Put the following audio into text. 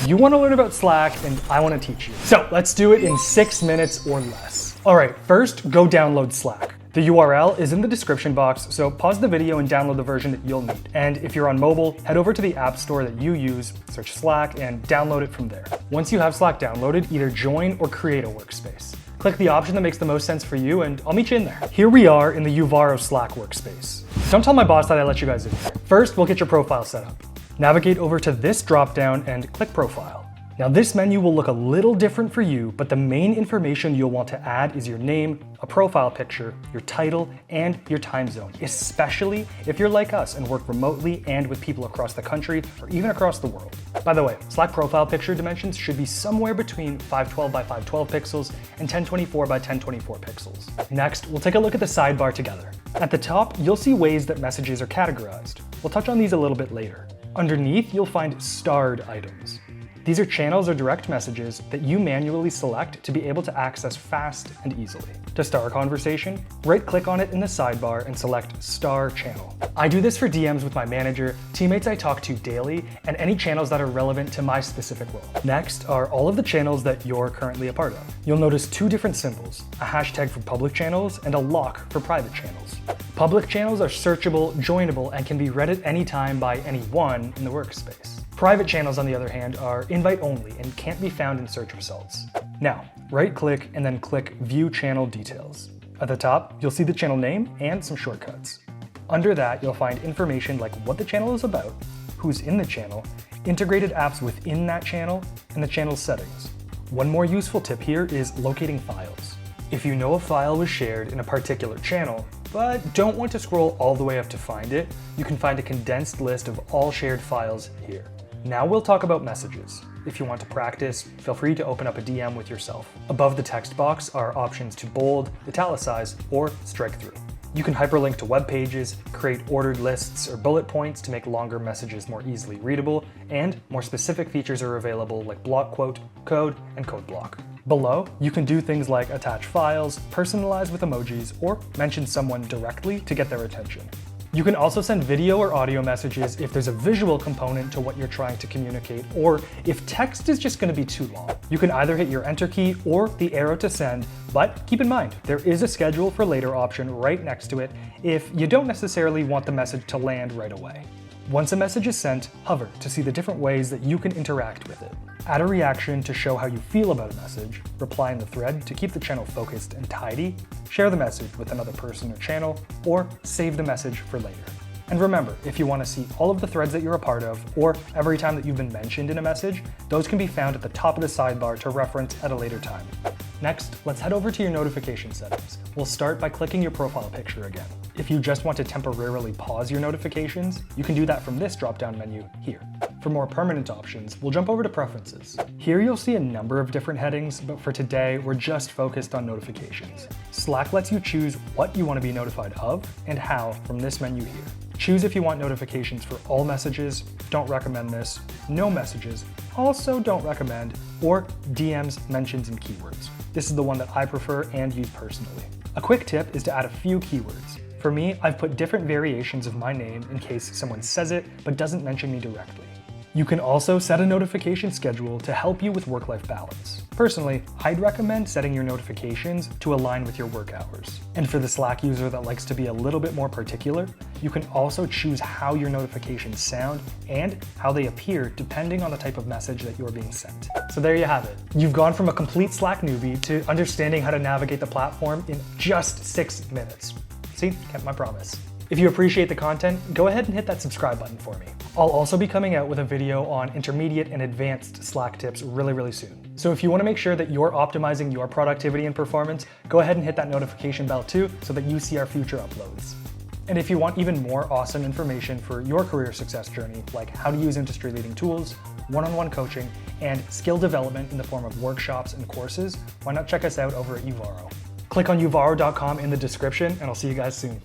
You want to learn about Slack and I want to teach you. So let's do it in 6 minutes or less. All right, first go download Slack. The URL is in the description box, so pause the video and download the version that you'll need. And if you're on mobile, head over to the app store that you use, search Slack, and download it from there. Once you have Slack downloaded, either join or create a workspace. Click the option that makes the most sense for you, and I'll meet you in there. Here we are in the Uvaro Slack workspace. Don't tell my boss that I let you guys in. First, we'll get your profile set up. Navigate over to this dropdown and click Profile. Now this menu will look a little different for you, but the main information you'll want to add is your name, a profile picture, your title, and your time zone, especially if you're like us and work remotely and with people across the country or even across the world. By the way, Slack profile picture dimensions should be somewhere between 512 by 512 pixels and 1024 by 1024 pixels. Next, we'll take a look at the sidebar together. At the top, you'll see ways that messages are categorized. We'll touch on these a little bit later. Underneath, you'll find starred items. These are channels or direct messages that you manually select to be able to access fast and easily. To start a conversation, right-click on it in the sidebar and select Star Channel. I do this for DMs with my manager, teammates I talk to daily, and any channels that are relevant to my specific role. Next are all of the channels that you're currently a part of. You'll notice two different symbols, a hashtag for public channels and a lock for private channels. Public channels are searchable, joinable, and can be read at any time by anyone in the workspace. Private channels, on the other hand, are invite-only and can't be found in search results. Now, right-click and then click View Channel Details. At the top, you'll see the channel name and some shortcuts. Under that, you'll find information like what the channel is about, who's in the channel, integrated apps within that channel, and the channel's settings. One more useful tip here is locating files. If you know a file was shared in a particular channel, but don't want to scroll all the way up to find it, you can find a condensed list of all shared files here. Now we'll talk about messages. If you want to practice, feel free to open up a DM with yourself. Above the text box are options to bold, italicize, or strike through. You can hyperlink to web pages, create ordered lists or bullet points to make longer messages more easily readable, and more specific features are available like block quote, code, and code block. Below, you can do things like attach files, personalize with emojis, or mention someone directly to get their attention. You can also send video or audio messages if there's a visual component to what you're trying to communicate, or if text is just going to be too long. You can either hit your enter key or the arrow to send, but keep in mind, there is a schedule for later option right next to it if you don't necessarily want the message to land right away. Once a message is sent, hover to see the different ways that you can interact with it. Add a reaction to show how you feel about a message, reply in the thread to keep the channel focused and tidy, share the message with another person or channel, or save the message for later. And remember, if you want to see all of the threads that you're a part of, or every time that you've been mentioned in a message, those can be found at the top of the sidebar to reference at a later time. Next, let's head over to your notification settings. We'll start by clicking your profile picture again. If you just want to temporarily pause your notifications, you can do that from this drop-down menu here. For more permanent options, we'll jump over to Preferences. Here you'll see a number of different headings, but for today, we're just focused on notifications. Slack lets you choose what you want to be notified of and how from this menu here. Choose if you want notifications for all messages, don't recommend this, no messages, also don't recommend, or DMs, mentions, and keywords. This is the one that I prefer and use personally. A quick tip is to add a few keywords. For me, I've put different variations of my name in case someone says it but doesn't mention me directly. You can also set a notification schedule to help you with work-life balance. Personally, I'd recommend setting your notifications to align with your work hours. And for the Slack user that likes to be a little bit more particular, you can also choose how your notifications sound and how they appear depending on the type of message that you're being sent. So there you have it. You've gone from a complete Slack newbie to understanding how to navigate the platform in just 6 minutes. See, kept my promise. If you appreciate the content, go ahead and hit that subscribe button for me. I'll also be coming out with a video on intermediate and advanced Slack tips really soon. So if you want to make sure that you're optimizing your productivity and performance, go ahead and hit that notification bell too so that you see our future uploads. And if you want even more awesome information for your career success journey, like how to use industry-leading tools, one-on-one coaching, and skill development in the form of workshops and courses, why not check us out over at Uvaro. Click on uvaro.com in the description, and I'll see you guys soon.